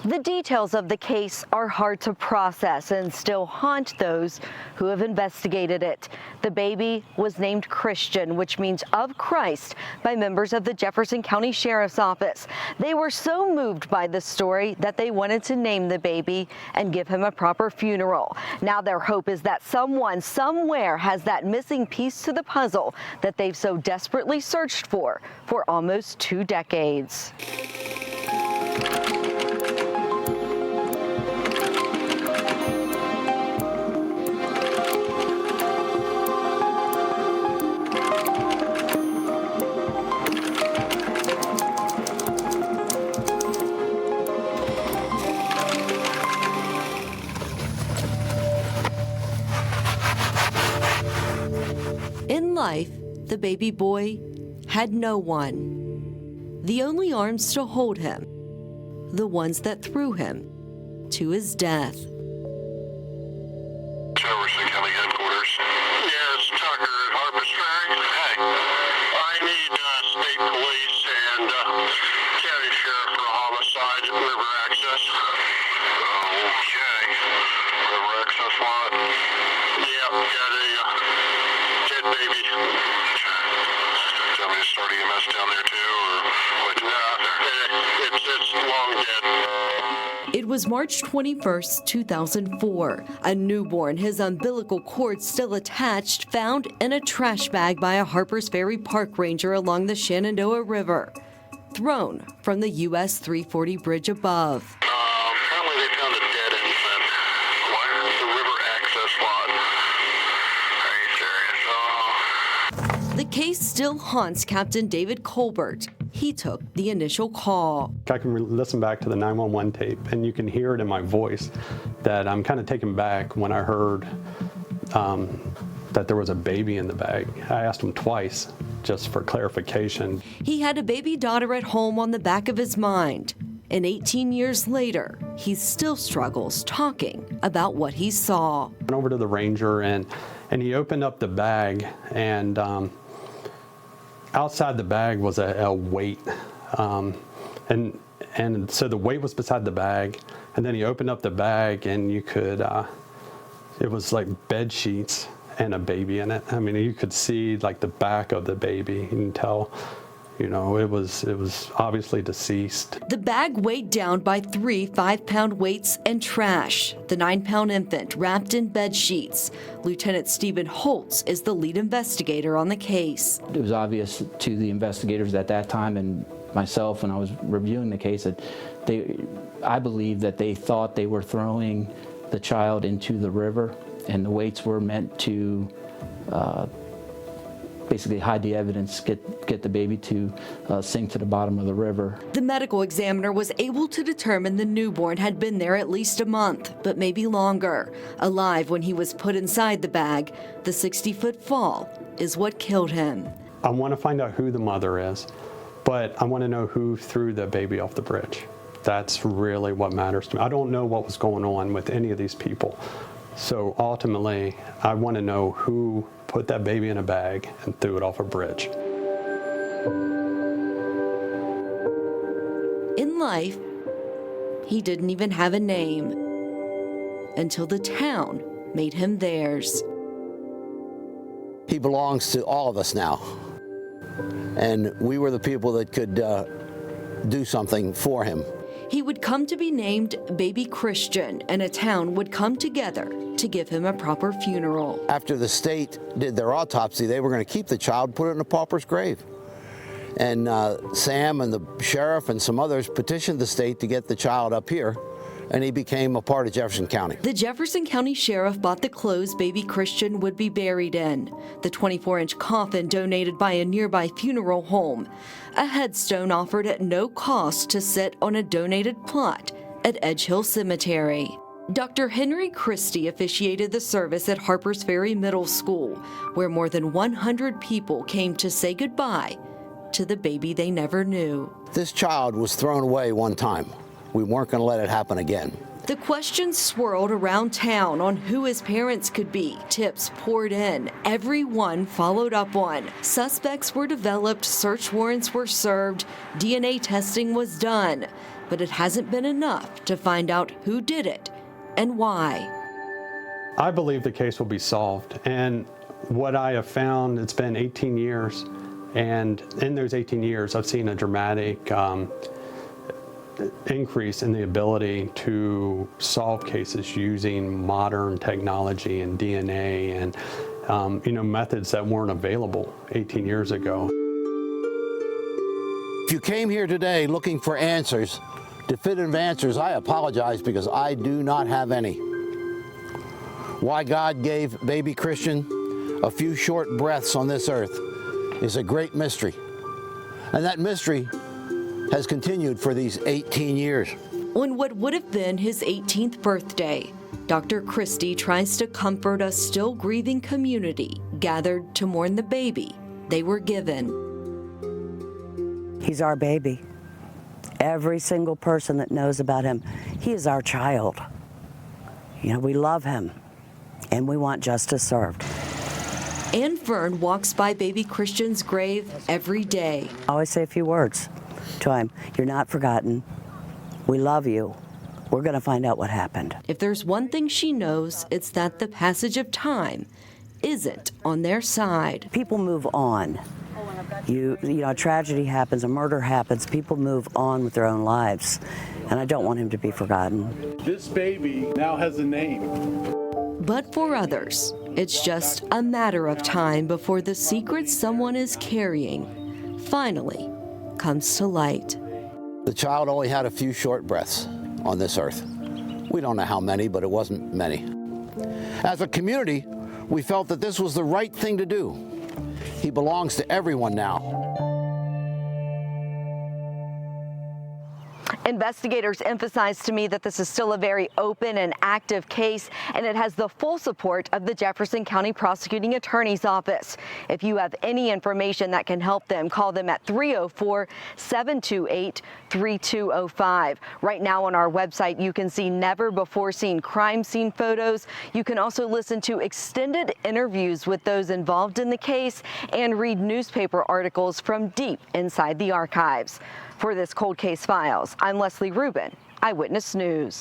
The details of the case are hard to process and still haunt those who have investigated it. The baby was named Christian, which means of Christ, by members of the Jefferson County Sheriff's Office. They were so moved by the story that they wanted to name the baby and give him a proper funeral. Now their hope is that someone somewhere has that missing piece to the puzzle that they've so desperately searched for almost 2 decades. In life, the baby boy had no one. The only arms to hold him, the ones that threw him to his death. Jefferson County headquarters. Yes, Tucker at Harper's Ferry. Hey, I need state police and county sheriff for a homicide at River Access. Okay. River Access lot. Yep, got a dead baby. Tell me to start EMS down there too, or what? It's long dead. It was March 21st, 2004. A newborn, his umbilical cord still attached, found in a trash bag by a Harpers Ferry park ranger along the Shenandoah River, thrown from the US 340 bridge above. Apparently they found a dead infant. What? The River Access lot. Are you serious? The case still haunts Captain David Colbert. He took the initial call. I can listen back to the 911 tape, and you can hear it in my voice that I'm kind of taken back when I heard that there was a baby in the bag. I asked him twice just for clarification. He had a baby daughter at home on the back of his mind. And 18 years later, he still struggles talking about what he saw. I went over to the ranger, and he opened up the bag, and outside the bag was a weight, and so the weight was beside the bag, and then he opened up the bag, and you could, it was like bed sheets and a baby in it. I mean, you could see like the back of the baby. You can tell, you know, it was obviously deceased. The bag weighed down by 3 5-pound weights and trash. The 9-pound infant wrapped in bed sheets. Lieutenant Stephen Holtz is the lead investigator on the case. It was obvious to the investigators at that time and myself when I was reviewing the case that I believe that they thought they were throwing the child into the river, and the weights were meant to basically hide the evidence, get the baby to sink to the bottom of the river. The medical examiner was able to determine the newborn had been there at least a month, but maybe longer. Alive when he was put inside the bag, the 60-foot fall is what killed him. I want to find out who the mother is, but I want to know who threw the baby off the bridge. That's really what matters to me. I don't know what was going on with any of these people. So ultimately, I want to know who put that baby in a bag and threw it off a bridge. In life, he didn't even have a name until the town made him theirs. He belongs to all of us now, and we were the people that could do something for him. He would come to be named Baby Christian, and a town would come together to give him a proper funeral. After the state did their autopsy, they were going to keep the child, put it in a pauper's grave. And Sam and the sheriff and some others petitioned the state to get the child up here, and he became a part of Jefferson County. The Jefferson County Sheriff bought the clothes Baby Christian would be buried in, the 24-inch coffin donated by a nearby funeral home, a headstone offered at no cost to sit on a donated plot at Edge Hill Cemetery. Dr. Henry Christie officiated the service at Harpers Ferry Middle School, where more than 100 people came to say goodbye to the baby they never knew. This child was thrown away one time. We weren't going to let it happen again. The questions swirled around town on who his parents could be. Tips poured in, everyone followed up on. Suspects were developed, search warrants were served, DNA testing was done. But it hasn't been enough to find out who did it and why. I believe the case will be solved. And what I have found, it's been 18 years. And in those 18 years, I've seen a dramatic increase in the ability to solve cases using modern technology and DNA and methods that weren't available 18 years ago. If you came here today looking for answers, definitive answers, I apologize because I do not have any. Why God gave baby Christian a few short breaths on this earth is a great mystery. And that mystery has continued for these 18 years. On what would have been his 18th birthday, Dr. Christie tries to comfort a still grieving community gathered to mourn the baby they were given. He's our baby. Every single person that knows about him, he is our child. We love him, and we want justice served. Ann Fern walks by baby Christian's grave every day. I always say a few words to him. You're not forgotten. We love you. We're going to find out what happened. If there's one thing she knows, it's that the passage of time isn't on their side. People move on. A tragedy happens, a murder happens, people move on with their own lives. And I don't want him to be forgotten. This baby now has a name. But for others, it's just a matter of time before the secret someone is carrying finally comes to light. The child only had a few short breaths on this earth. We don't know how many, but it wasn't many. As a community, we felt that this was the right thing to do. He belongs to everyone now. Investigators emphasized to me that this is still a very open and active case, and it has the full support of the Jefferson County Prosecuting Attorney's Office. If you have any information that can help them, call them at 304-728-3205. Right now on our website, you can see never-before-seen crime scene photos. You can also listen to extended interviews with those involved in the case and read newspaper articles from deep inside the archives. For this Cold Case Files, I'm Leslie Rubin, Eyewitness News.